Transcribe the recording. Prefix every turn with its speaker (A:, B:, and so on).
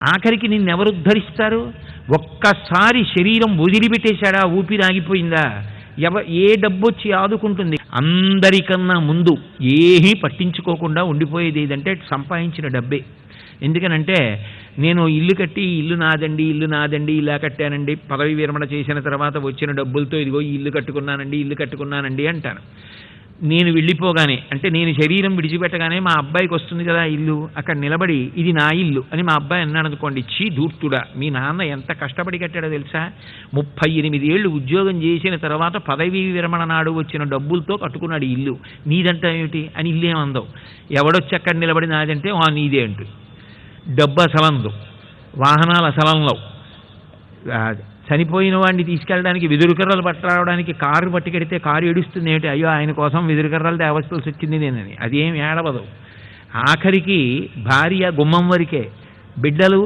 A: ఆఖరికి నిన్నెవరు ఉద్ధరిస్తారు? ఒక్కసారి శరీరం వదిలిపెట్టేశాడా, ఊపిరి ఆగిపోయిందా, ఏ డబ్బొచ్చి ఆదుకుంటుంది? అందరికన్నా ముందు ఏమీ పట్టించుకోకుండా ఉండిపోయేది ఏదంటే సంపాదించిన డబ్బే. ఎందుకనంటే నేను ఇల్లు కట్టి ఇల్లు నాదండి ఇలా కట్టానండి, పదవి విరమణ చేసిన తర్వాత వచ్చిన డబ్బులతో ఇదిగో ఇల్లు కట్టుకున్నానండి అంటాను. నేను వెళ్ళిపోగానే, అంటే నేను శరీరం విడిచిపెట్టగానే మా అబ్బాయికి వస్తుంది కదా ఇల్లు, అక్కడ నిలబడి ఇది నా ఇల్లు అని మా అబ్బాయి అన్నాడు అనుకోండి, చీ ధూర్తుడా, మీ నాన్న ఎంత కష్టపడి కట్టాడో తెలుసా, 38 ఏళ్ళు ఉద్యోగం చేసిన తర్వాత పదవీ విరమణ నాడు వచ్చిన డబ్బులతో కట్టుకున్నాడు ఇల్లు, నీదంతా ఏమిటి అని ఇల్లేమందవు. ఎవడొచ్చి అక్కడ నిలబడి నాదంటే నీదే అంటుంది. డబ్బు అసలందు, వాహనాలు అసలంలో, చనిపోయిన వాడిని తీసుకెళ్ళడానికి వెదురుకర్రలు పట్టరావడానికి కారు పట్టుకెడితే కారు ఏడుస్తుంది ఏమిటి, అయ్యో ఆయన కోసం వెదురుకర్రలు తేవలసి వచ్చింది నేనని, అదేం ఏడవదు. ఆఖరికి భార్య గుమ్మం వరకే, బిడ్డలు